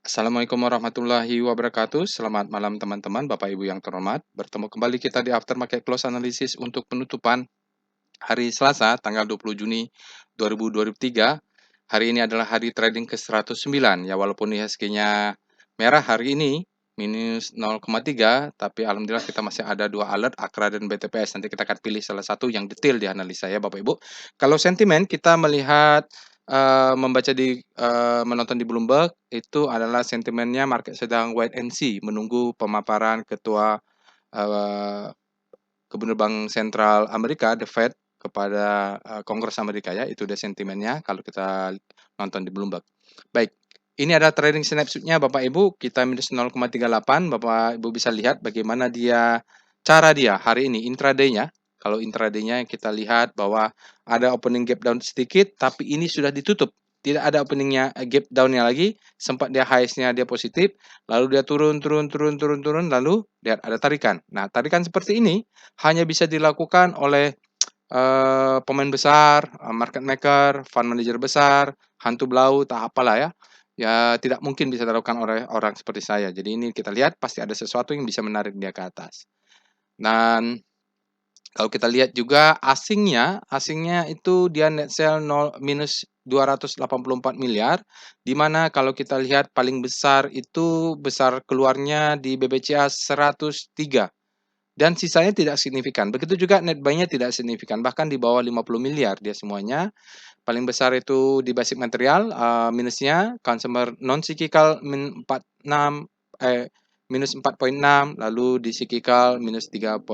Assalamualaikum warahmatullahi wabarakatuh. Selamat malam teman-teman, Bapak Ibu yang terhormat. Bertemu kembali kita di Aftermarket Close Analysis untuk penutupan hari Selasa tanggal 20 Juni 2023. Hari ini adalah hari trading ke-109 ya, walaupun IHSG-nya merah hari ini minus 0,3, tapi alhamdulillah kita masih ada dua alert, AKRA dan BTPS. Nanti kita akan pilih salah satu yang detail di analisa ya Bapak Ibu. Kalau sentimen kita melihat menonton di Bloomberg itu adalah sentimennya market sedang wait and see, menunggu pemaparan ketua Gubernur Bank Sentral Amerika, The Fed, kepada Kongres Amerika ya, itu udah sentimennya kalau kita nonton di Bloomberg. Baik, ini ada trading snapshot-nya Bapak Ibu, kita minus 0,38, Bapak Ibu bisa lihat bagaimana cara dia hari ini intraday-nya. Kalau intraday-nya kita lihat bahwa ada opening gap down sedikit, tapi ini sudah ditutup. Tidak ada openingnya gap down-nya lagi, sempat dia highs-nya dia positif, lalu dia turun, lalu lihat ada tarikan. Nah, tarikan seperti ini hanya bisa dilakukan oleh pemain besar, market maker, fund manager besar, hantu belau, tak apalah ya. Ya tidak mungkin bisa dilakukan oleh orang seperti saya. Jadi ini kita lihat pasti ada sesuatu yang bisa menarik dia ke atas. Dan kalau kita lihat juga asingnya itu dia net sell minus 284 miliar, di mana kalau kita lihat paling besar itu besar keluarnya di BBCA 103 dan sisanya tidak signifikan. Begitu juga net buy-nya tidak signifikan, bahkan di bawah 50 miliar dia semuanya. Paling besar itu di basic material, minusnya, consumer non cyclical minus 4,6, lalu di cyclical minus 3,1.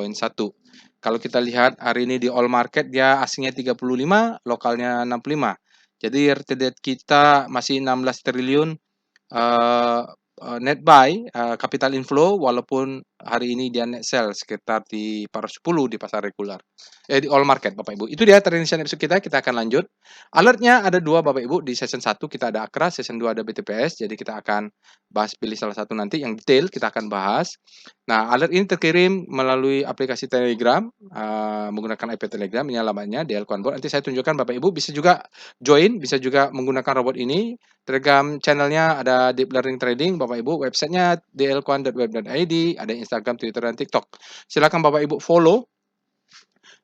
Kalau kita lihat hari ini di all market dia asingnya 35, lokalnya 65. Jadi year to date kita masih 16 triliun net buy, capital inflow, walaupun hari ini dia net sell sekitar di 410 di pasar regular. Di all market Bapak Ibu. Itu dia trading episode kita akan lanjut. Alertnya ada dua Bapak Ibu, di session 1 kita ada AKRA, session 2 ada BTPS, jadi kita akan bahas pilih salah satu nanti yang detail kita akan bahas. Nah, alert ini terkirim melalui aplikasi Telegram, menggunakan IP Telegram, ini alamatnya DL Quanbot. Nanti saya tunjukkan Bapak Ibu bisa juga join, bisa juga menggunakan robot ini. Telegram channelnya ada Deep Learning Trading, Bapak Ibu. Websitenya dlquan.web.id, ada Instagram, Twitter, dan TikTok. Silakan Bapak Ibu follow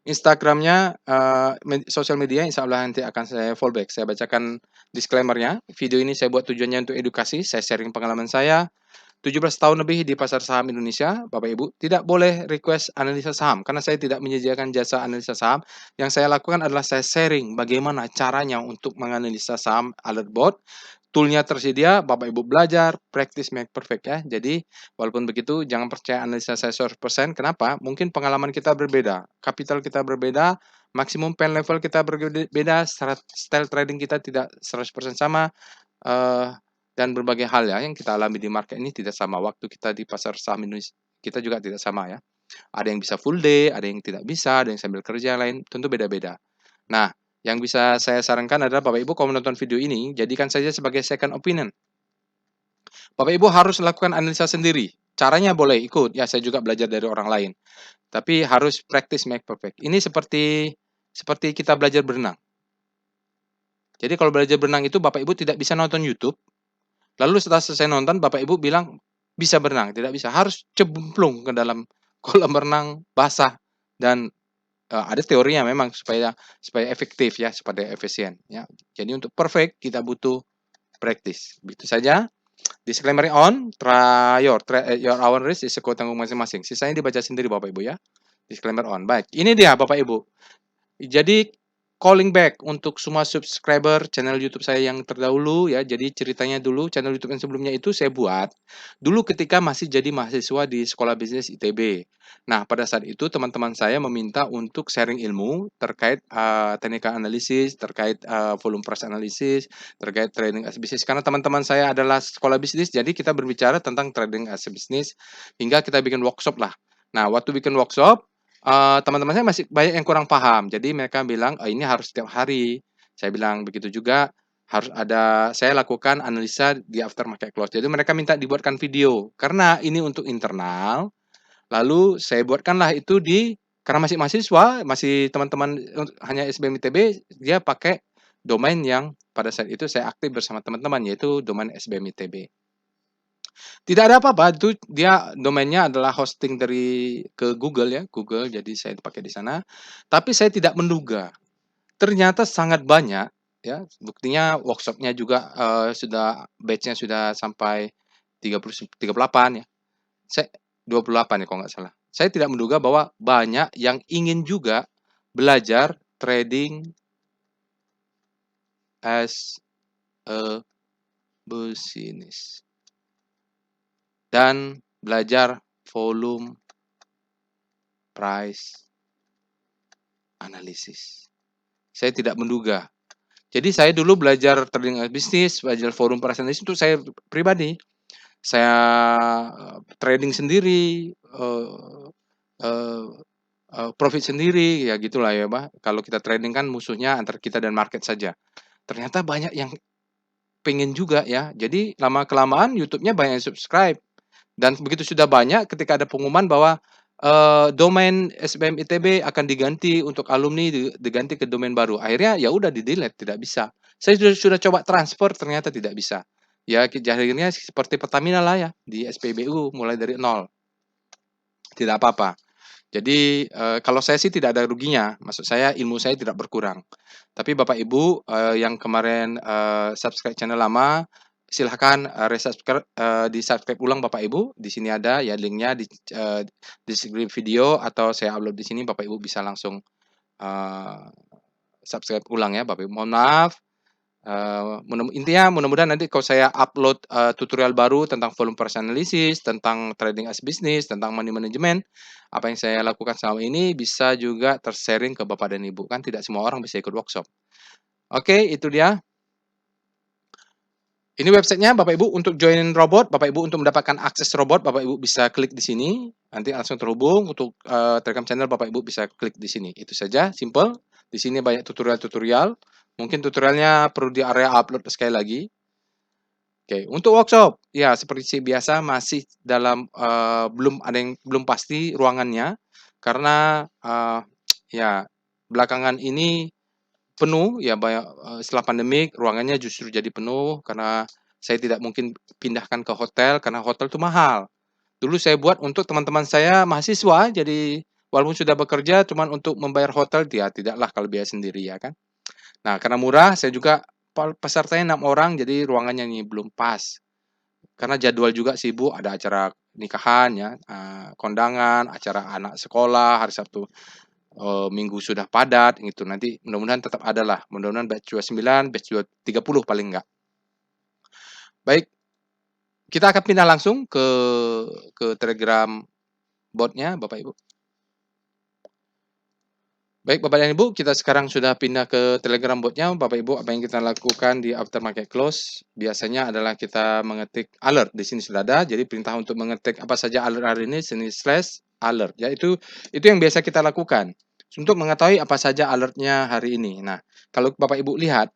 Instagramnya, sosial media insya Allah nanti akan saya fallback. Saya bacakan disclaimer-nya. Video ini saya buat tujuannya untuk edukasi, saya sharing pengalaman saya. 17 tahun lebih di pasar saham Indonesia, Bapak Ibu, tidak boleh request analisa saham, karena saya tidak menyediakan jasa analisa saham. Yang saya lakukan adalah saya sharing bagaimana caranya untuk menganalisa saham alert bot. Toolnya tersedia, Bapak Ibu belajar, practice make perfect ya. Jadi, walaupun begitu, jangan percaya analisa saya 100%. Kenapa? Mungkin pengalaman kita berbeda, capital kita berbeda, maksimum pen level kita berbeda, style trading kita tidak 100% sama, dan berbagai hal ya yang kita alami di market ini tidak sama. Waktu kita di pasar saham Indonesia, kita juga tidak sama ya. Ada yang bisa full day, ada yang tidak bisa, ada yang sambil kerja lain, tentu beda-beda. Nah, yang bisa saya sarankan adalah Bapak Ibu kalau menonton video ini, jadikan saja sebagai second opinion. Bapak Ibu harus lakukan analisa sendiri. Caranya boleh ikut, ya saya juga belajar dari orang lain. Tapi harus practice make perfect. Ini seperti kita belajar berenang. Jadi kalau belajar berenang itu Bapak Ibu tidak bisa nonton YouTube, lalu setelah selesai nonton Bapak Ibu bilang bisa berenang, tidak bisa. Harus cemplung ke dalam kolam renang basah dan ada teorinya memang supaya efektif ya, supaya efisien ya. Jadi untuk perfect kita butuh practice. Begitu saja. Disclaimer on, try your own risk, risiko tanggung masing-masing. Sisanya dibaca sendiri Bapak Ibu ya. Disclaimer on. Baik, ini dia Bapak Ibu. Jadi calling back untuk semua subscriber channel YouTube saya yang terdahulu ya. Jadi ceritanya dulu channel YouTube yang sebelumnya itu saya buat dulu ketika masih jadi mahasiswa di Sekolah Bisnis ITB. Nah, pada saat itu teman-teman saya meminta untuk sharing ilmu terkait teknikal analisis, terkait volume price analisis, terkait trading as business. Karena teman-teman saya adalah sekolah bisnis, jadi kita berbicara tentang trading as business hingga kita bikin workshop lah. Nah, waktu bikin workshop teman-teman saya masih banyak yang kurang paham. Jadi mereka bilang, "Oh, ini harus setiap hari." Saya bilang, "Begitu juga harus ada saya lakukan analisa di after market close." Jadi mereka minta dibuatkan video. Karena ini untuk internal, lalu saya buatkanlah itu karena masih mahasiswa, masih teman-teman hanya SBM ITB, dia pakai domain yang pada saat itu saya aktif bersama teman-teman, yaitu domain SBM ITB. Tidak ada apa-apa, itu dia domainnya adalah hosting dari ke Google ya, Google, jadi saya pakai di sana. Tapi saya tidak menduga, ternyata sangat banyak ya, buktinya workshop-nya juga, sudah batch-nya sudah sampai 38 ya. Saya 28 ya kalau nggak salah. Saya tidak menduga bahwa banyak yang ingin juga belajar trading as a business dan belajar volume price analysis. Saya tidak menduga. Jadi saya dulu belajar trading bisnis, belajar forum price analysis untuk saya pribadi. Saya trading sendiri, eee profit sendiri, ya gitulah ya, Mbak. Kalau kita trading kan musuhnya antara kita dan market saja. Ternyata banyak yang pengen juga ya. Jadi lama-kelamaan YouTube-nya banyak yang subscribe. Dan begitu sudah banyak ketika ada pengumuman bahwa, domain SBM ITB akan diganti untuk alumni diganti ke domain baru. Akhirnya ya udah di-delete, tidak bisa. Saya sudah coba transfer ternyata tidak bisa. Ya akhirnya seperti Pertamina lah ya, di SPBU mulai dari nol, tidak apa-apa. Jadi, kalau saya sih tidak ada ruginya, maksud saya ilmu saya tidak berkurang. Tapi Bapak Ibu, yang kemarin, subscribe channel lama, silahkan, di-subscribe ulang Bapak Ibu, di sini ada ya linknya di deskripsi video atau saya upload di sini Bapak Ibu bisa langsung, eee, subscribe ulang ya Bapak Ibu. Mohon maaf, intinya mudah-mudahan nanti kalau saya upload, tutorial baru tentang volume price analysis, tentang trading as business, tentang money management, apa yang saya lakukan selama ini bisa juga ter-sharing ke Bapak dan Ibu, kan tidak semua orang bisa ikut workshop. Oke, itu dia. Ini websitenya Bapak Ibu untuk join robot, Bapak Ibu untuk mendapatkan akses robot, Bapak Ibu bisa klik di sini, nanti langsung terhubung. Untuk, Telegram channel Bapak Ibu bisa klik di sini. Itu saja, simple. Di sini banyak tutorial-tutorial. Mungkin tutorialnya perlu di area upload sekali lagi. Oke, untuk workshop, ya seperti biasa masih dalam, belum pasti ruangannya, karena, ya belakangan ini penuh ya banyak, setelah pandemik ruangannya justru jadi penuh karena saya tidak mungkin pindahkan ke hotel karena hotel itu mahal. Dulu saya buat untuk teman-teman saya mahasiswa, jadi walaupun sudah bekerja cuman untuk membayar hotel dia tidaklah kalau biaya sendiri ya kan. Nah, karena murah saya juga pesertanya 6 orang jadi ruangannya ini belum pas. Karena jadwal juga sibuk, ada acara nikahan ya, kondangan, acara anak sekolah, hari Sabtu, Minggu sudah padat gitu. Nanti mudah-mudahan tetap ada lah, mudah-mudahan batch 29, batch 30 paling enggak. Baik, kita akan pindah langsung ke Telegram bot-nya Bapak Ibu. Baik Bapak dan Ibu, kita sekarang sudah pindah ke Telegram bot-nya. Bapak Ibu, apa yang kita lakukan di after market close biasanya adalah kita mengetik alert. Di sini sudah ada, jadi perintah untuk mengetik apa saja alert hari ini sini slash alert. Ya itu yang biasa kita lakukan untuk mengetahui apa saja alertnya hari ini. Nah, kalau Bapak Ibu lihat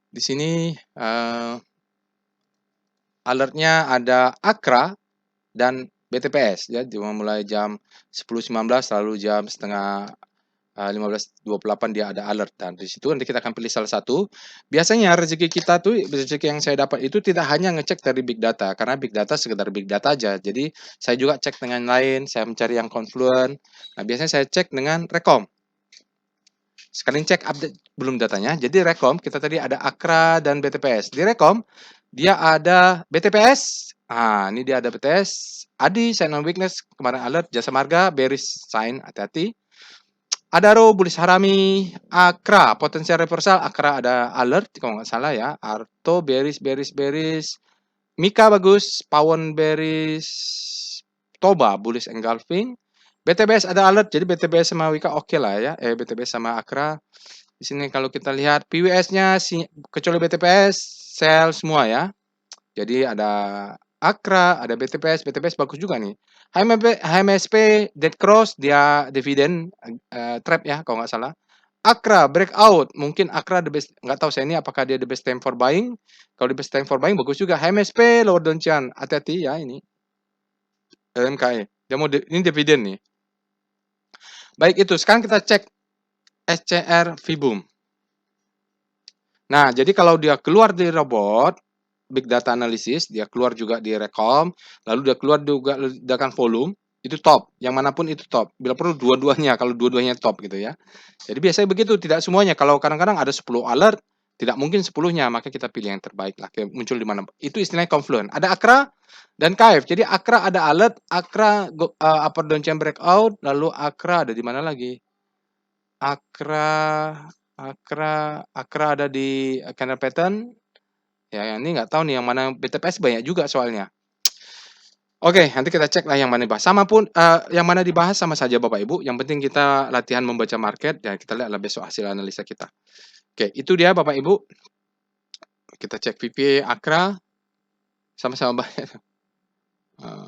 di sini alertnya ada Akra dan BTPS ya, mulai jam 10.19 lalu jam setengah 15.28 dia ada alert dan di situ nanti kita akan pilih salah satu. Biasanya rezeki kita tuh rezeki yang saya dapat itu tidak hanya ngecek dari big data karena big data sekedar big data aja. Jadi saya juga cek dengan lain, saya mencari yang confluent. Nah, biasanya saya cek dengan Rekom. Sekalian cek update belum datanya. Jadi Rekom kita tadi ada Akra dan BTPS. Di Rekom dia ada BTPS. Ini dia ada BTS. Adi sign on weakness kemarin alert jasa marga bearish sign hati-hati. Adaro bullish harami, Akra potensial reversal, Akra ada alert kalau nggak salah ya. Arto bearish bearish bearish. Mika bagus, Pawon bearish. Toba bullish engulfing. BTBS ada alert, jadi BTBS sama Wika oke lah ya. BTBS sama Akra. Di sini kalau kita lihat PWS-nya kecuali BTPS sell semua ya. Jadi ada Akra, ada BTPS, BTPS bagus juga nih. HMSP dead cross dia dividen trap ya kalau nggak salah. Akra breakout, mungkin Akra the best, nggak tahu saya ini apakah dia the best time for buying. Kalau the best time for buying bagus juga. HMSP lower downtrend, hati-hati ya ini. LMKE, dia mau ini dividen nih. Baik itu, sekarang kita cek SCR Vibum. Nah, jadi kalau dia keluar dari robot, big data analysis, dia keluar juga di recom, lalu dia keluar juga ledakan volume, itu top, yang manapun itu top. Bila perlu dua-duanya, kalau dua-duanya top gitu ya. Jadi biasanya begitu, tidak semuanya. Kalau kadang-kadang ada 10 alert, tidak mungkin 10-nya, maka kita pilih yang terbaik lah, kayak muncul di mana. Itu istilahnya confluent. Ada ACRA dan KF. Jadi ACRA ada alert, ACRA upper downchain breakout, lalu ACRA ada di mana lagi? ACRA ada di candle pattern. Ya, ini nggak tahu nih yang mana BTPS banyak juga soalnya. Oke, nanti kita cek lah yang mana dibahas. Sama pun yang mana dibahas sama saja Bapak Ibu. Yang penting kita latihan membaca market dan kita lihatlah besok hasil analisa kita. Oke, itu dia Bapak Ibu. Kita cek VPA ACRA sama-sama banyak.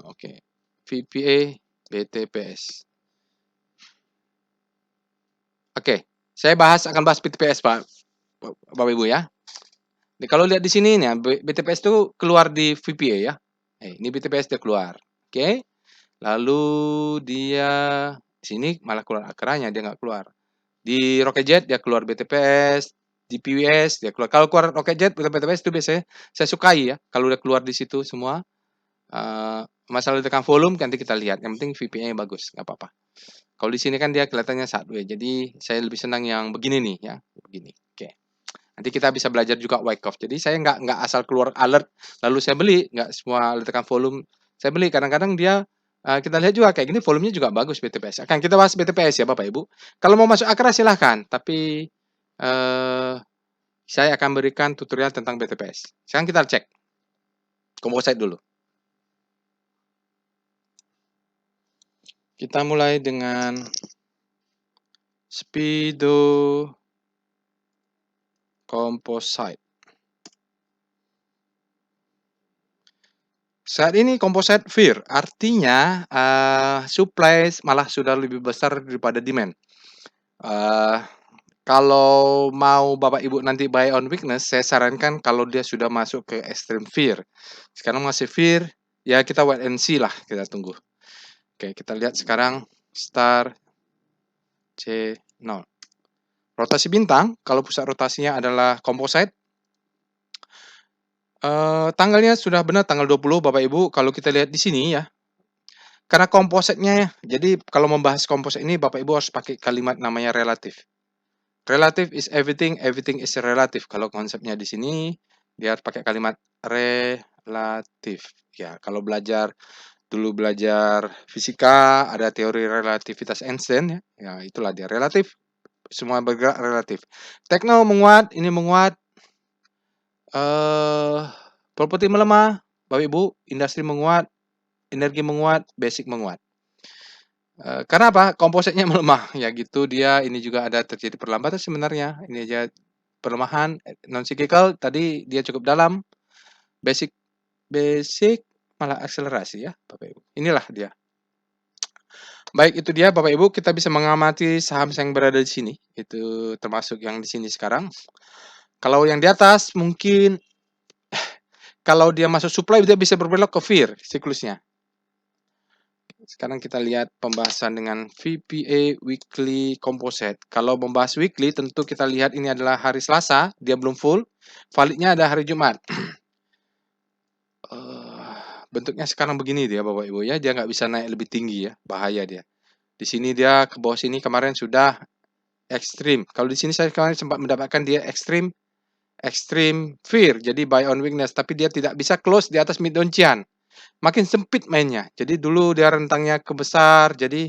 Oke. VPA BTPS. Oke, saya akan bahas BTPS Bapak Ibu ya. Jadi, kalau lihat di sini nih, BTPS itu keluar di VPA ya. Ini BTPS dia keluar. Oke. Lalu dia di sini malah keluar ACRA-nya, dia nggak keluar. Di Rocketjet dia keluar BTPS, di PWS dia keluar. Kalau keluar Rocketjet, BTPS itu biasanya saya sukai ya. Kalau udah keluar di situ semua, masalah tekan volume nanti kita lihat. Yang penting VPA-nya bagus, nggak apa-apa. Kalau di sini kan dia kelihatannya sideways, jadi saya lebih senang yang begini nih ya, begini. Oke. Nanti kita bisa belajar juga Wyckoff. Jadi saya nggak asal keluar alert lalu saya beli, nggak semua tekan volume saya beli. Kadang-kadang dia kita lihat juga kayak gini volumenya juga bagus BTPS. Akan kita bahas BTPS ya Bapak Ibu. Kalau mau masuk ACRA silahkan, tapi saya akan berikan tutorial tentang BTPS. Sekarang kita cek composite dulu. Kita mulai dengan Speedo Composite. Saat ini composite fear, artinya supply malah sudah lebih besar daripada demand. Kalau mau Bapak Ibu nanti buy on weakness, saya sarankan kalau dia sudah masuk ke extreme fear. Sekarang masih fear, ya kita wait and see lah, kita tunggu. Oke, kita lihat sekarang star C0. Rotasi bintang, kalau pusat rotasinya adalah composite, tanggalnya sudah benar tanggal 20 Bapak Ibu. Kalau kita lihat di sini ya, karena kompositnya ya, jadi kalau membahas komposit ini Bapak Ibu harus pakai kalimat namanya relatif. Relative is everything, everything is relative. Kalau konsepnya di sini dia harus pakai kalimat relatif. Ya, kalau dulu belajar fisika ada teori relativitas Einstein ya. Ya, itulah dia relatif. Semua bergerak relatif. Tekno menguat, ini menguat. Properti melemah, Bapak Ibu, industri menguat, energi menguat, basic menguat. Karena apa? Kompositnya melemah, ya gitu dia. Ini juga ada terjadi perlambatan sebenarnya. Ini aja pelemahan non cyclical tadi dia cukup dalam. Basic malah akselerasi ya, Bapak Ibu. Inilah dia. Baik, itu dia Bapak Ibu, kita bisa mengamati saham yang berada di sini. Itu termasuk yang di sini sekarang. Kalau yang di atas mungkin kalau dia masuk supply dia bisa berbelok ke fear siklusnya. Sekarang kita lihat pembahasan dengan VPA Weekly Composite. Kalau membahas weekly, tentu kita lihat ini adalah hari Selasa, dia belum full. Validnya ada hari Jumat. Bentuknya sekarang begini dia Bapak Ibu ya, dia nggak bisa naik lebih tinggi ya, bahaya dia. Di sini dia ke bawah sini kemarin sudah ekstrim. Kalau di sini saya kemarin sempat mendapatkan dia ekstrim fear, jadi buy on weakness, tapi dia tidak bisa close di atas mid downtrend. Makin sempit mainnya. Jadi dulu dia rentangnya ke besar, jadi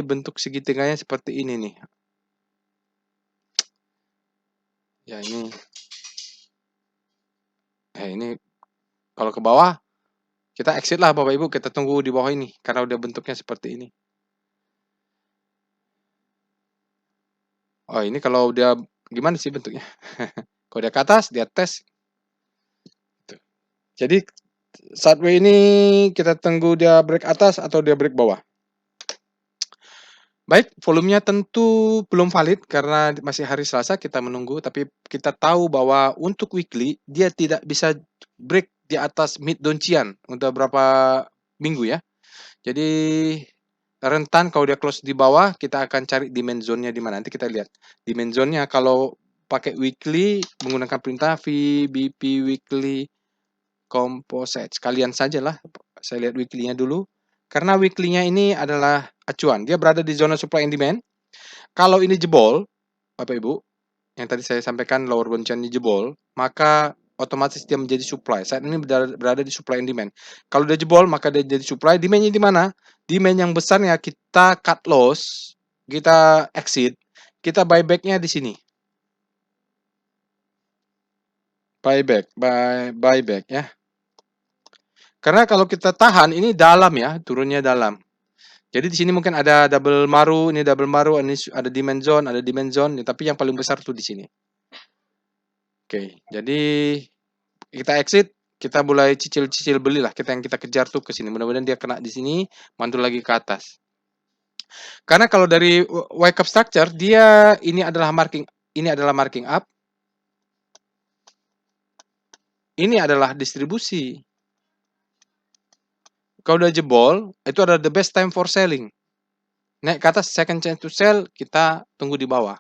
bentuk segitiganya seperti ini nih. Ya ini kalau ke bawah kita exit lah Bapak Ibu, kita tunggu di bawah ini karena udah bentuknya seperti ini. Oh, ini kalau udah gimana sih bentuknya? Kalau dia ke atas, dia tes. Jadi sideways ini kita tunggu dia break atas atau dia break bawah. Baik, volumenya tentu belum valid karena masih hari Selasa kita menunggu, tapi kita tahu bahwa untuk weekly dia tidak bisa break di atas mid downtrend untuk beberapa minggu ya. Jadi rentan kalau dia close di bawah, kita akan cari demand zone-nya di mana. Nanti kita lihat. Demand zone-nya kalau pakai weekly menggunakan perintah VBP weekly composite. Sekalian sajalah saya lihat weekly-nya dulu. Karena weekly-nya ini adalah acuan. Dia berada di zona supply and demand. Kalau ini jebol, Bapak Ibu, yang tadi saya sampaikan lower bound channel jebol, maka otomatis dia menjadi supply. Saat ini berada di supply and demand. Kalau dia jebol, maka dia jadi supply. Demand-nya di mana? Demand yang besarnya kita cut loss, kita exit, kita buyback-nya di sini. Buyback ya. Karena kalau kita tahan ini dalam ya, turunnya dalam. Jadi di sini mungkin ada double maru, ini ada demand zone, tapi yang paling besar tuh di sini. Oke, jadi kita exit, kita mulai cicil-cicil belilah, kita kejar tuh ke sini. Mudah-mudahan dia kena di sini, mantul lagi ke atas. Karena kalau dari wake up structure dia ini adalah marking up. Ini adalah distribusi. Kalau udah jebol, itu adalah the best time for selling. Naik ke atas second chance to sell, kita tunggu di bawah.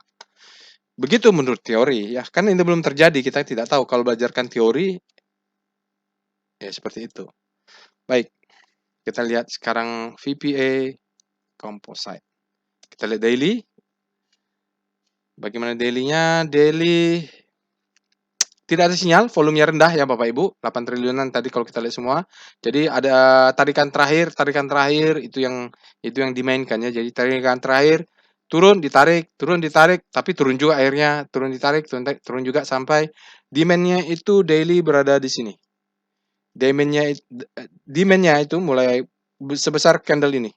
Begitu menurut teori ya, kan ini belum terjadi, kita tidak tahu. Kalau belajarkan teori ya seperti itu. Baik. Kita lihat sekarang VPA composite. Kita lihat daily. Bagaimana daily-nya? Daily tidak ada sinyal, volumenya rendah ya Bapak Ibu, 8 triliunan tadi kalau kita lihat semua. Jadi ada tarikan terakhir itu yang dimainkan ya. Jadi tarikan terakhir turun ditarik, tapi turun juga akhirnya, turun ditarik, turun juga sampai demand-nya itu daily berada di sini. Demand-nya itu mulai sebesar candle ini.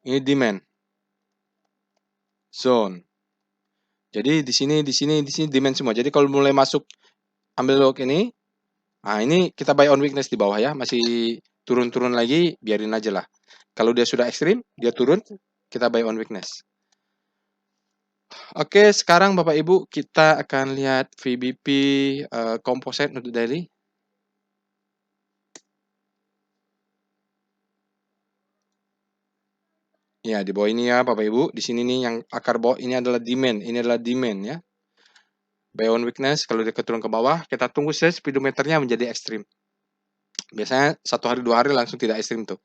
Ini demand zone. Jadi di sini demand semua. Jadi kalau mulai masuk ambil lock ini, nah ini kita buy on weakness di bawah ya, masih turun-turun lagi, biarin aja lah. Kalau dia sudah ekstrim, dia turun, kita buy on weakness. Oke, sekarang Bapak Ibu kita akan lihat VBP composite untuk daily. Ya, di bawah ini ya Bapak Ibu, di sini nih yang akar bawah ini adalah demand ya. Buy on weakness, kalau dia turun ke bawah, kita tunggu saja speedometernya menjadi ekstrim. Biasanya 1 hari 2 hari langsung tidak ekstrim tuh.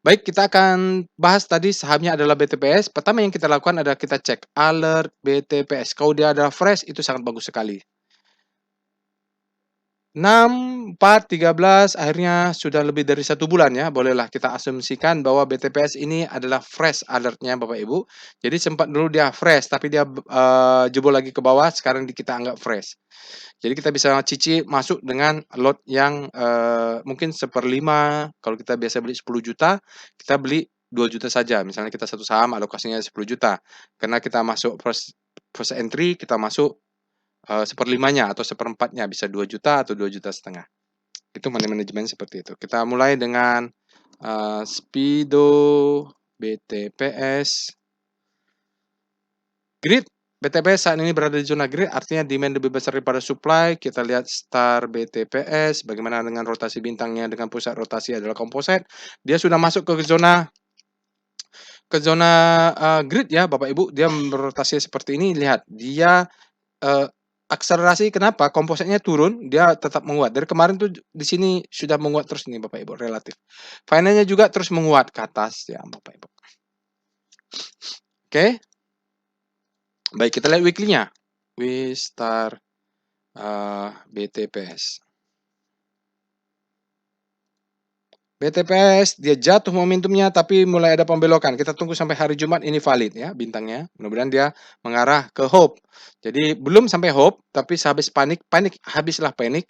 Baik, kita akan bahas tadi sahamnya adalah BTPS. Pertama yang kita lakukan adalah kita cek alert BTPS. Kalau dia ada fresh itu sangat bagus sekali. 6, 4, 13 akhirnya sudah lebih dari 1 bulan ya. Bolehlah kita asumsikan bahwa BTPS ini adalah fresh alertnya Bapak Ibu. Jadi sempat dulu dia fresh tapi dia jebol lagi ke bawah, sekarang kita anggap fresh. Jadi kita bisa cicil masuk dengan lot yang mungkin 1/5. Kalau kita biasa beli 10 juta, kita beli 2 juta saja. Misalnya kita satu saham alokasinya 10 juta. Karena kita masuk first entry, kita masuk 1/5-nya atau 1/4-nya, bisa 2 juta atau 2,5 juta. Itu money management seperti itu. Kita mulai dengan Speedo BTPS. Grid BTPS saat ini berada di zona grid, artinya demand lebih besar daripada supply. Kita lihat star BTPS, bagaimana dengan rotasi bintangnya dengan pusat rotasi adalah composite. Dia sudah masuk ke zona grid ya Bapak Ibu. Dia berotasi seperti ini. Lihat, dia akselerasi. Kenapa? Composite-nya turun, dia tetap menguat. Dari kemarin tuh di sini sudah menguat terus nih Bapak Ibu, relatif. Finance-nya juga terus menguat ke atas ya Bapak Ibu. Oke. Baik, kita lihat weekly-nya. Star BTPS. BTPS dia jatuh momentumnya tapi mulai ada pembelokan. Kita tunggu sampai hari Jumat ini valid ya bintangnya. Mudah-mudahan dia mengarah ke hope. Jadi belum sampai hope tapi habis panik, habislah panik,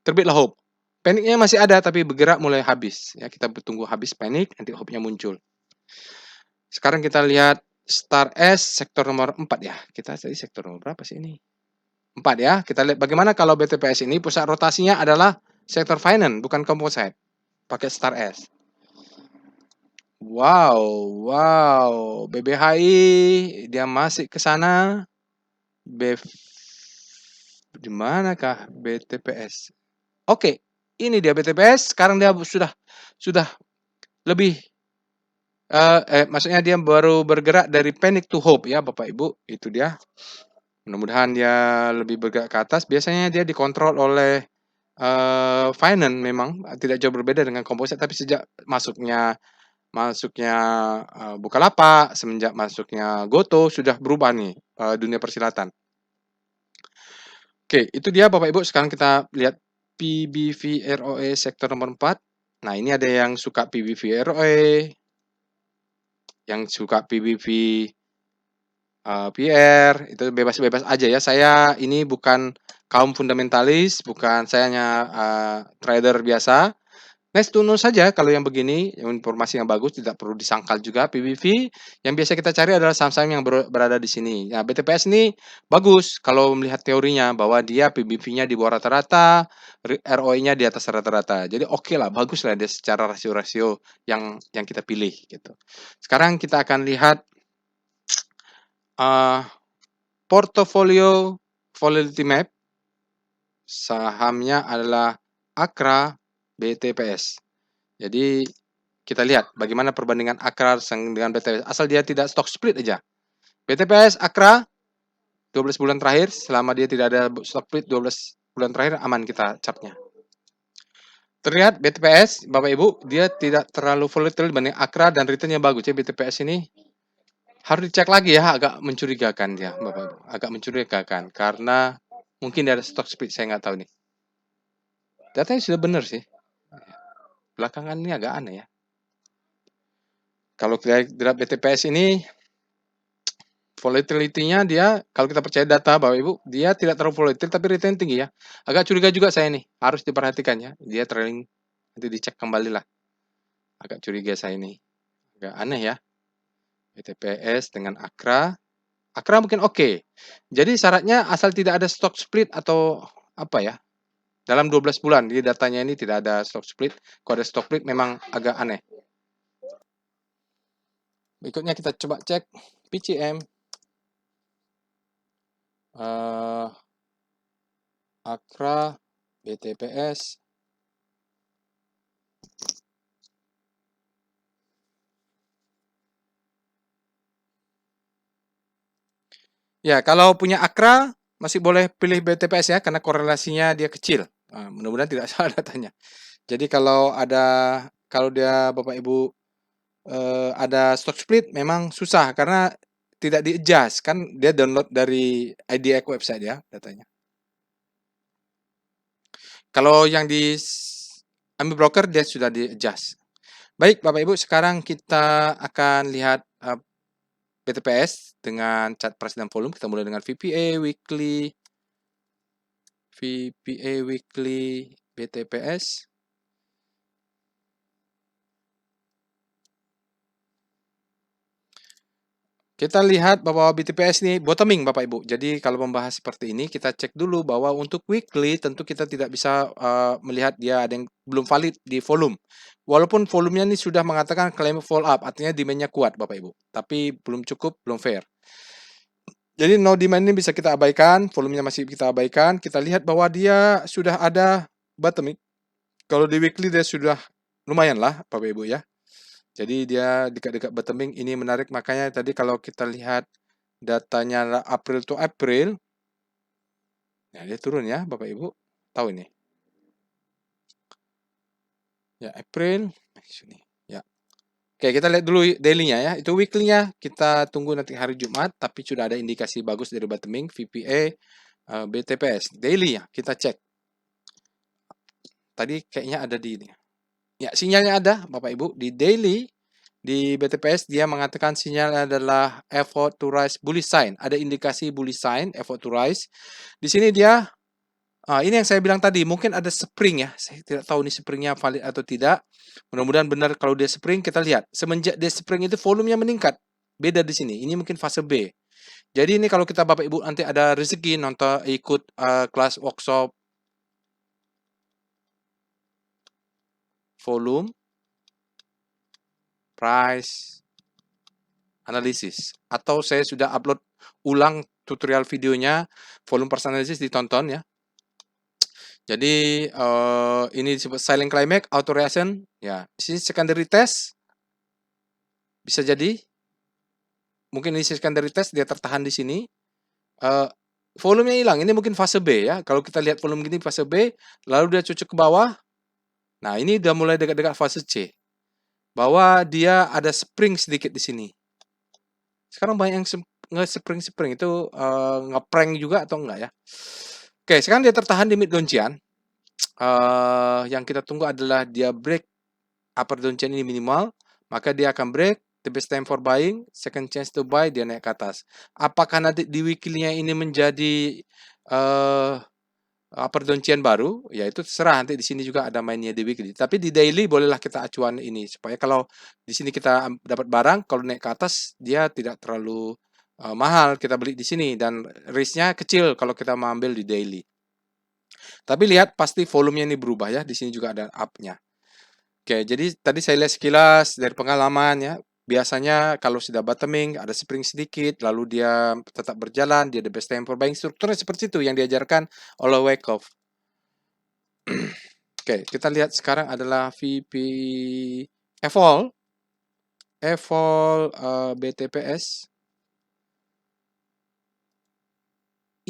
terbitlah hope. Paniknya masih ada tapi bergerak mulai habis ya. Kita tunggu habis panik, nanti hope-nya muncul. Sekarang kita lihat Star S sektor nomor 4 ya. Kita tadi sektor nomor berapa sih ini? 4 ya. Kita lihat bagaimana kalau BTPS ini pusat rotasinya adalah sektor finance bukan composite. Pakai Star S. Wow, BBHI dia masih ke sana. Di manakah BTPS? Oke, ini dia BTPS. Sekarang dia sudah lebih maksudnya dia baru bergerak dari panic to hope ya Bapak Ibu. Itu dia. Mudah-mudahan dia lebih bergerak ke atas. Biasanya dia dikontrol oleh Finance memang tidak jauh berbeda dengan komposit, tapi sejak masuknya Bukalapak, semenjak masuknya Gotoh sudah berubah nih dunia persilatan. Oke, itu dia Bapak Ibu. Sekarang kita lihat PBV ROE sektor nomor 4. Nah, ini ada yang suka PBV ROE, yang suka PBV PR, itu bebas-bebas aja ya. Saya ini bukan kaum fundamentalis, bukan saya hanya trader biasa. Nice to know saja kalau yang begini, informasi yang bagus, tidak perlu disangkal juga PBV. Yang biasa kita cari adalah saham-saham yang berada di sini. Nah, BTPS ini bagus kalau melihat teorinya bahwa dia PBV-nya di bawah rata-rata, ROE-nya di atas rata-rata. Jadi oke lah, bagus lah dia secara rasio-rasio yang kita pilih gitu. Sekarang kita akan lihat portofolio volatility map. Sahamnya adalah Akra BTPS. Jadi kita lihat bagaimana perbandingan Akra dengan BTPS. Asal dia tidak stock split aja. BTPS Akra 12 bulan terakhir, selama dia tidak ada stock split 12 bulan terakhir, aman kita capnya. Terlihat BTPS, Bapak Ibu, dia tidak terlalu volatile dibanding Akra dan returnnya bagus. Jadi BTPS ini harus dicek lagi ya, agak mencurigakan dia, Bapak Ibu. Agak mencurigakan karena mungkin dia ada stock split, saya nggak tahu nih. Datanya sudah benar sih. Belakangan ini agak aneh ya. Kalau kita lihat BTPS ini, volatility-nya dia, kalau kita percaya data Bapak Ibu, dia tidak terlalu volatile tapi return tinggi ya. Agak curiga juga saya nih, harus diperhatikan ya. Dia trailing, nanti dicek kembali lah. Agak curiga saya ini. Agak aneh ya. BTPS dengan Akra. Akra mungkin oke. Jadi syaratnya asal tidak ada stock split atau apa ya. Dalam 12 bulan, di datanya ini tidak ada stock split. Kalau ada stock split memang agak aneh. Berikutnya kita coba cek PCM. Akra, BTPS. Ya, kalau punya Akra masih boleh pilih BTPS ya, karena korelasinya dia kecil. Nah, mudah-mudahan tidak salah datanya. Jadi kalau dia Bapak Ibu ada stock split memang susah karena tidak di-adjust, kan dia download dari IDX website ya datanya. Kalau yang di Ambil Broker dia sudah di-adjust. Baik Bapak Ibu, sekarang kita akan lihat BTPS dengan chart price dan volume. Kita mulai dengan VPA weekly BTPS. Kita lihat bahwa BTPS ini bottoming Bapak Ibu. Jadi kalau membahas seperti ini kita cek dulu bahwa untuk weekly tentu kita tidak bisa melihat dia ada yang belum valid di volume. Walaupun volumenya ini sudah mengatakan claim fall up, artinya demand-nya kuat Bapak Ibu. Tapi belum cukup, belum fair. Jadi no demand ini bisa kita abaikan, volumenya masih kita abaikan. Kita lihat bahwa dia sudah ada bottoming. Kalau di weekly dia sudah lumayan lah Bapak Ibu ya. Jadi dia dekat-dekat bottoming, ini menarik, makanya tadi kalau kita lihat datanya April to April, ya dia turun ya Bapak Ibu, tahu ini. Ya April, sini ya. Oke, kita lihat dulu daily-nya ya. Itu weekly-nya kita tunggu nanti hari Jumat, tapi sudah ada indikasi bagus dari bottoming VPA BTPS. Daily ya, kita cek. Tadi kayaknya ada di ini. Ya, sinyalnya ada Bapak Ibu di daily. Di BTPS dia mengatakan sinyal adalah effort to rise bullish sign. Ada indikasi bullish sign, effort to rise. Di sini dia, ini yang saya bilang tadi, mungkin ada spring ya. Saya tidak tahu nih springnya valid atau tidak. Mudah-mudahan benar kalau dia spring, kita lihat. Semenjak dia spring itu volumenya meningkat. Beda di sini. Ini mungkin fase B. Jadi ini kalau kita Bapak Ibu nanti ada rezeki nonton ikut kelas workshop volume, price, analisis, atau saya sudah upload ulang tutorial videonya volume price analysis, ditonton ya. Jadi ini disebut silent climax, auto reaction ya. Di sini secondary test bisa jadi mungkin ini secondary test dia tertahan di sini. volumenya hilang. Ini mungkin fase B ya. Kalau kita lihat volume gini fase B, lalu dia cucuk ke bawah. Nah, ini udah mulai dekat-dekat fase C. Bahwa dia ada spring sedikit di sini. Sekarang banyak yang nge-spring itu ngeprank juga atau enggak ya? Oke, sekarang dia tertahan di mid downtrend. Yang kita tunggu adalah dia break upper downtrend ini minimal, maka dia akan break. The best time for buying, second chance to buy, dia naik ke atas. Apakah nanti di weekly-nya ini menjadi upper downtrend baru? Ya itu terserah, nanti di sini juga ada mainnya di weekly. Tapi di daily bolehlah kita acuan ini supaya kalau di sini kita dapat barang, kalau naik ke atas dia tidak terlalu mahal kita beli di sini dan risk-nya kecil kalau kita mau ambil di daily. Tapi lihat pasti volumenya ini berubah ya. Di sini juga ada up-nya. Oke, jadi tadi saya lihat sekilas dari pengalaman ya. Biasanya kalau sudah bottoming, ada spring sedikit, lalu dia tetap berjalan, dia the best time for buying. Strukturnya seperti itu yang diajarkan oleh Wyckoff. Oke, kita lihat sekarang adalah VP Evol BTPS.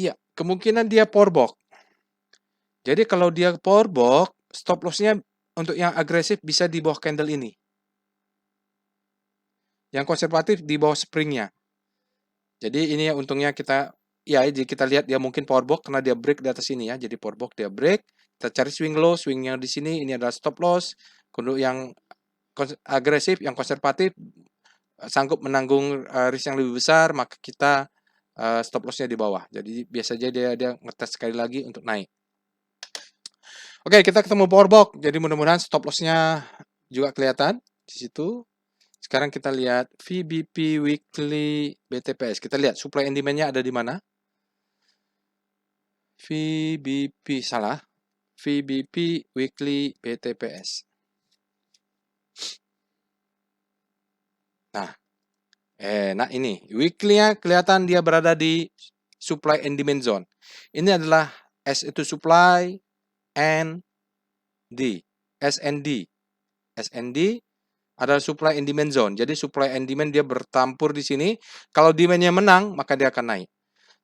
Iya, kemungkinan dia power box. Jadi kalau dia power box, stop loss-nya untuk yang agresif bisa di bawah candle ini. Yang konservatif di bawah spring-nya. Jadi ini untungnya kita jadi kita lihat dia mungkin power box karena dia break di atas ini ya. Jadi power box dia break, kita cari swing low, swing-nya di sini ini adalah stop loss. Untuk yang agresif, yang konservatif sanggup menanggung risk yang lebih besar, maka kita stop loss-nya di bawah. Jadi biasa aja dia ngetes sekali lagi untuk naik. Oke, kita ketemu power box. Jadi mudah-mudahan stop loss-nya juga kelihatan di situ. Sekarang kita lihat VBP Weekly BTPS. Kita lihat supply and demand-nya ada di mana. VBP salah. VBP Weekly BTPS. Nah, ini weekly-nya kelihatan dia berada di supply and demand zone. Ini adalah S itu supply and D. SND. SND adalah supply and demand zone. Jadi supply and demand dia bertampur di sini. Kalau demand-nya menang, maka dia akan naik.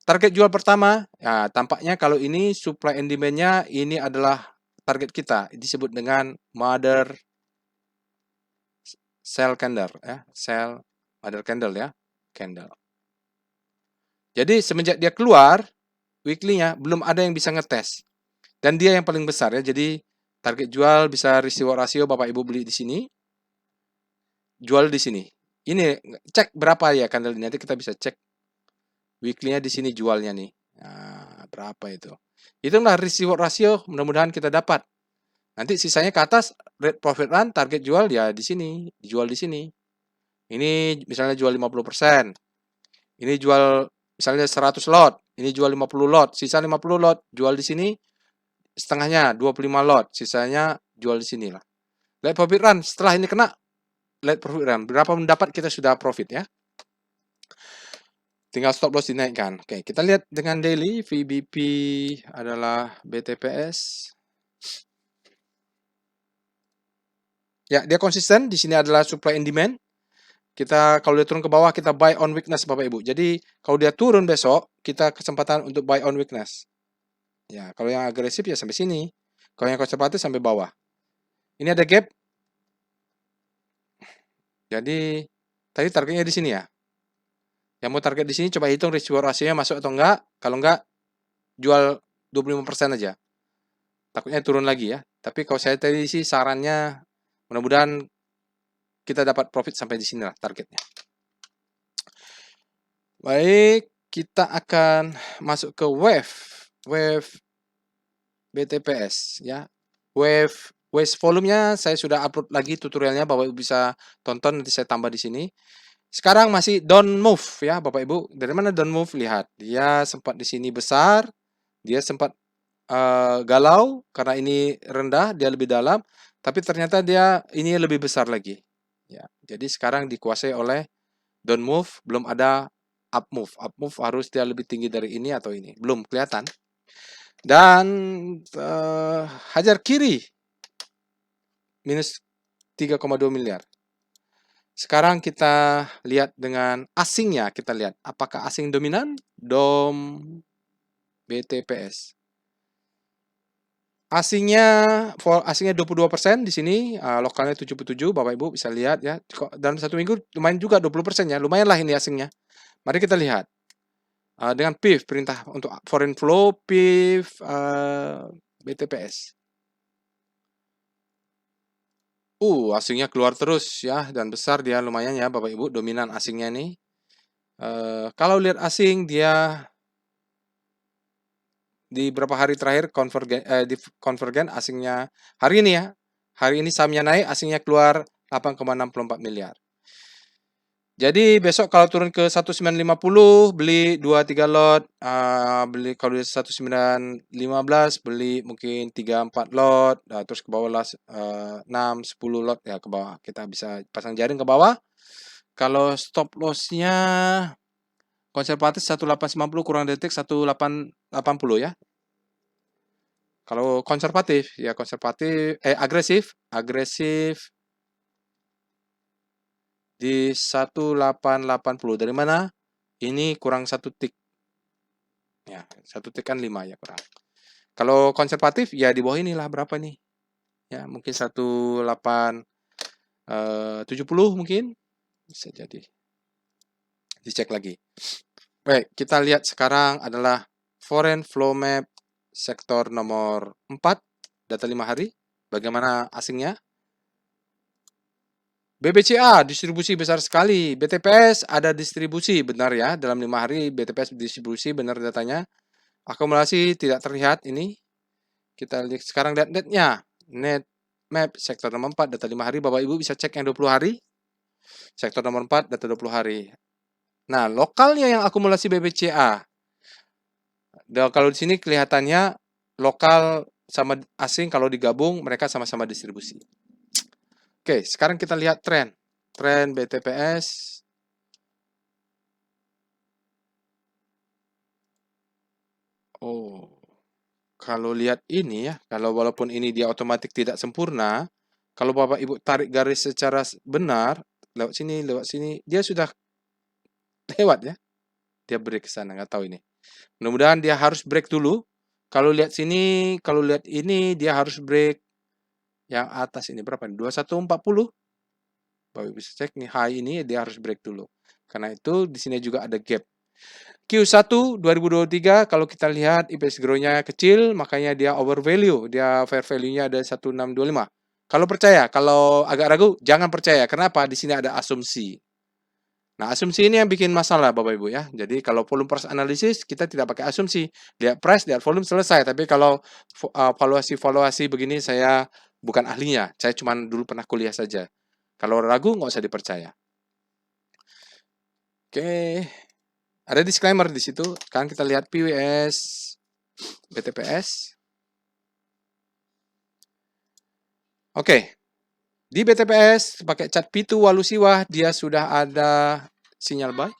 Target jual pertama, ya tampaknya kalau ini supply and demand-nya ini adalah target kita. Disebut dengan mother sell candle ya, sell mother candle ya, candle. Jadi semenjak dia keluar weekly-nya belum ada yang bisa ngetes. Dan dia yang paling besar ya. Jadi target jual bisa risk reward ratio Bapak Ibu beli di sini. Jual di sini. Ini cek berapa ya candle ini, nanti kita bisa cek weekly-nya di sini jualnya nih. Nah, berapa itu? Itulah risk reward ratio, mudah-mudahan kita dapat. Nanti sisanya ke atas red profit run, target jual ya di sini, dijual di sini. Ini misalnya jual 50%. Ini jual misalnya 100 lot, ini jual 50 lot, sisa 50 lot jual di sini setengahnya 25 lot, sisanya jual di sini lah. Let profit run, setelah ini kena let profit run, berapa mendapat kita sudah profit ya. Tinggal stop loss dinaikkan. Oke, kita lihat dengan daily VBP adalah BTPS. Ya, dia konsisten. Di sini adalah supply and demand. Kita kalau dia turun ke bawah kita buy on weakness Bapak Ibu. Jadi kalau dia turun besok kita kesempatan untuk buy on weakness. Ya, kalau yang agresif ya sampai sini. Kalau yang konservatif sampai bawah. Ini ada gap. Jadi tadi targetnya di sini ya. Yang mau target di sini coba hitung risk reward ratio-nya masuk atau enggak. Kalau enggak jual 25% aja. Takutnya turun lagi ya. Tapi kalau saya tadi sih sarannya mudah-mudahan kita dapat profit sampai di sini lah targetnya. Baik, kita akan masuk ke wave BTPS ya. Wave volumenya saya sudah upload lagi tutorialnya, Bapak Ibu bisa tonton, nanti saya tambah di sini. Sekarang masih don't move ya Bapak Ibu. Dari mana don't move? Lihat, dia sempat di sini besar, dia sempat galau karena ini rendah, dia lebih dalam, tapi ternyata dia ini lebih besar lagi. Ya, jadi sekarang dikuasai oleh don't move, belum ada up move. Up move harus dia lebih tinggi dari ini atau ini. Belum kelihatan. Dan hajar kiri minus 3,2 miliar. Sekarang kita lihat dengan asingnya, kita lihat apakah asing dominan? BTPS. Asingnya 22% di sini, lokalnya 77, Bapak Ibu bisa lihat ya. Kok dalam 1 minggu lumayan juga 20% ya, lumayanlah ini asingnya. Mari kita lihat. Dengan PIF, perintah untuk foreign flow, PIF, BTPS. Asingnya keluar terus ya, dan besar dia lumayan ya Bapak Ibu, dominan asingnya nih. Kalau lihat asing dia di beberapa hari terakhir konvergen asingnya hari ini ya. Hari ini sahamnya naik, asingnya keluar 8,64 miliar. Jadi besok kalau turun ke 1950 beli 2-3 lot, beli kalau di 1915 beli mungkin 3-4 lot, terus ke bawah lah 6-10 lot ya ke bawah. Kita bisa pasang jaring ke bawah. Kalau stop loss-nya konservatif 1890 kurang detik 1880 ya. Kalau konservatif ya agresif di 1880. Dari mana? Ini kurang 1 tik. Ya, 1 tik kan 5 ya kurang. Kalau konservatif ya di bawah inilah berapa nih? Ya, mungkin 1870 mungkin bisa jadi. Dicek lagi. Baik, kita lihat sekarang adalah foreign flow map sektor nomor 4, data 5 hari. Bagaimana asingnya? BBCA distribusi besar sekali. BTPS ada distribusi benar ya. Dalam 5 hari BTPS distribusi benar datanya. Akumulasi tidak terlihat ini. Kita lihat sekarang netnya. Net map sektor nomor 4 data 5 hari. Bapak Ibu bisa cek yang 20 hari. Sektor nomor 4 data 20 hari. Nah, lokalnya yang akumulasi BBCA. Kalau di sini kelihatannya lokal sama asing kalau digabung mereka sama-sama distribusi. Oke, sekarang kita lihat tren. Tren BTPS. Kalau lihat ini ya, kalau walaupun ini dia otomatis tidak sempurna, kalau Bapak Ibu tarik garis secara benar, lewat sini, dia sudah lewat ya. Dia break ke sana, nggak tahu ini. Mudah-mudahan dia harus break dulu. Kalau lihat sini, kalau lihat ini, dia harus break yang atas ini berapa? 2140. Bapak bisa cek nih high ini dia harus break dulu. Karena itu di sini juga ada gap. Q1 2023 kalau kita lihat EPS grow-nya kecil, makanya dia overvalue, dia fair value-nya ada 1625. Kalau percaya, kalau agak ragu jangan percaya. Kenapa? Di sini ada asumsi. Nah, asumsi ini yang bikin masalah Bapak Ibu ya. Jadi kalau volume price analysis kita tidak pakai asumsi. Lihat price, lihat volume selesai. Tapi kalau valuasi begini saya bukan ahlinya. Saya cuma dulu pernah kuliah saja. Kalau ragu nggak usah dipercaya. Oke. Ada disclaimer di situ. Sekarang kita lihat PWS BTPS. Oke. Di BTPS pakai cat P2 Walusiwah dia sudah ada sinyal buy.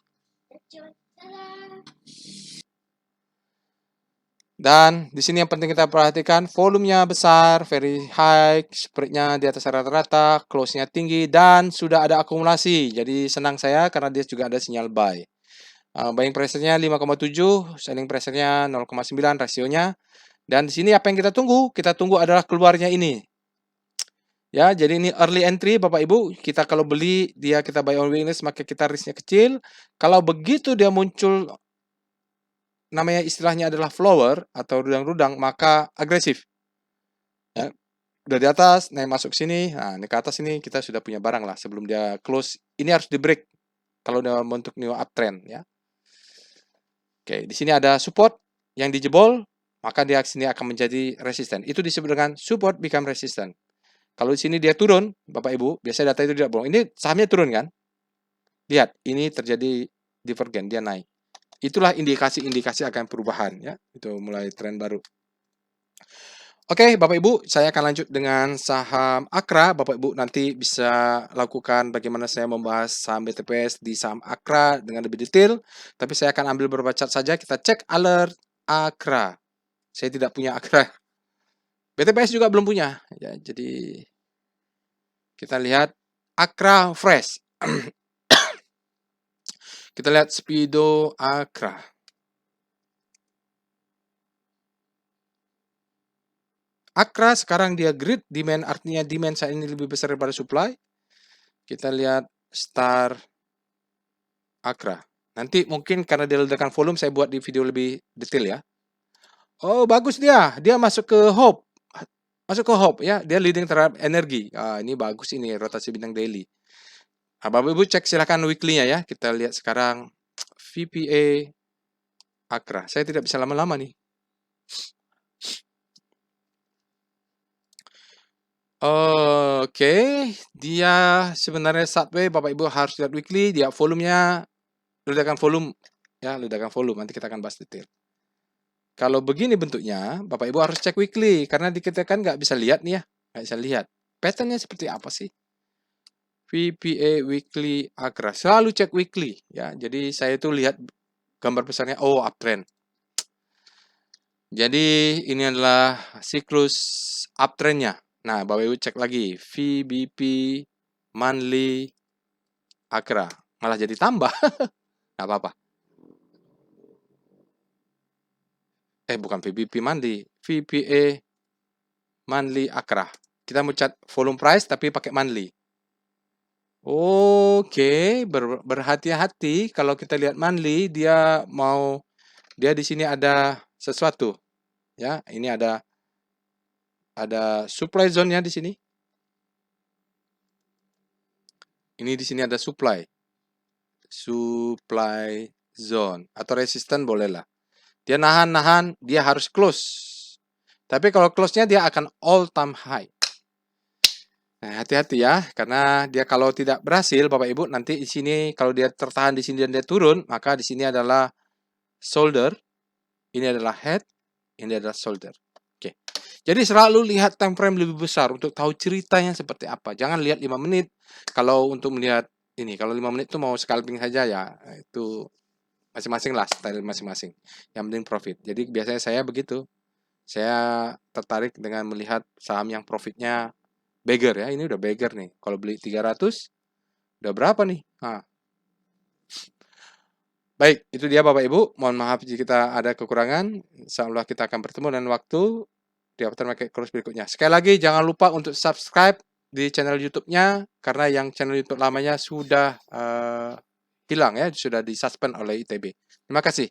Dan di sini yang penting kita perhatikan volumenya besar, very high, spread-nya di atas rata-rata, close-nya tinggi dan sudah ada akumulasi. Jadi senang saya karena dia juga ada sinyal buy. Buying pressure-nya 5,7, selling pressure-nya 0,9 rasionya. Dan di sini apa yang kita tunggu? Kita tunggu adalah keluarnya ini. Ya, jadi ini early entry Bapak Ibu. Kita kalau beli dia kita buy on weakness maka kita risk-nya kecil. Kalau begitu dia muncul namanya istilahnya adalah flower atau rudang-rudang maka agresif. Ya, udah di atas, naik masuk sini. Nah, ini ke atas ini kita sudah punya barang lah sebelum dia close. Ini harus di break kalau udah bentuk new uptrend ya. Oke, di sini ada support yang dijebol, maka dia sini akan menjadi resisten. Itu disebut dengan support become resistant. Kalau di sini dia turun, Bapak Ibu, biasanya data itu tidak bohong. Ini sahamnya turun kan? Lihat, ini terjadi divergen, dia naik. Itulah indikasi-indikasi akan perubahan ya. Itu mulai tren baru. Oke, Bapak Ibu, saya akan lanjut dengan saham Akra. Bapak Ibu nanti bisa lakukan bagaimana saya membahas saham BTPS di saham Akra dengan lebih detail. Tapi saya akan ambil beberapa chart saja. Kita cek alert Akra. Saya tidak punya Akra. BTPS juga belum punya. Ya, jadi kita lihat Akra Fresh. Kita lihat Speedo Akra. Akra sekarang dia great demand, artinya demand saat ini lebih besar daripada supply. Kita lihat Star Akra. Nanti mungkin karena dia ledakan volume saya buat di video lebih detail ya. Oh, bagus dia. Dia masuk ke Hope. Masuk ke Hope ya. Dia leading terhadap energi. Ini bagus ini rotasi bintang daily. Bapak Ibu cek silahkan weekly-nya ya. Kita lihat sekarang VPA Akra. Saya tidak bisa lama-lama nih. Oke, dia sebenarnya sideways, Bapak Ibu harus lihat weekly, dia volumenya ledakan volume ya, ledakan volume. Nanti kita akan bahas detail. Kalau begini bentuknya, Bapak Ibu harus cek weekly karena di kita kan nggak bisa lihat nih ya, nggak bisa lihat. Patternnya seperti apa sih? VPA weekly Akra. Selalu cek weekly ya. Jadi saya itu lihat gambar besarnya, oh uptrend. Jadi ini adalah siklus uptrendnya. Nah, Bapak Ibu cek lagi VBP monthly Akra. Malah jadi tambah. Nggak apa-apa. Bukan VBP monthly, VPA monthly Akra. Kita mau cat volume price tapi pakai monthly. Oke, berhati-hati kalau kita lihat monthly dia di sini ada sesuatu. Ya, ini ada supply zone-nya di sini. Ini di sini ada supply zone atau resisten bolehlah. Dia nahan, dia harus close. Tapi kalau close-nya dia akan all time high. Nah, hati-hati ya, karena dia kalau tidak berhasil, Bapak Ibu, nanti di sini kalau dia tertahan di sini dan dia turun, maka di sini adalah shoulder, ini adalah head, ini adalah shoulder. Oke. Jadi selalu lihat time frame lebih besar untuk tahu ceritanya seperti apa. Jangan lihat 5 menit. Kalau untuk melihat ini, kalau 5 menit itu mau scalping saja ya, itu masing-masing lah, style masing-masing. Yang penting profit. Jadi biasanya saya begitu. Saya tertarik dengan melihat saham yang profitnya beggar ya. Ini udah beggar nih. Kalau beli 300, udah berapa nih? Baik, itu dia Bapak Ibu. Mohon maaf jika kita ada kekurangan. Insyaallah kita akan bertemu dan waktu di After Market Close berikutnya. Sekali lagi jangan lupa untuk subscribe di channel YouTube-nya karena yang channel YouTube lamanya sudah hilang ya, sudah disuspend oleh ITB. Terima kasih.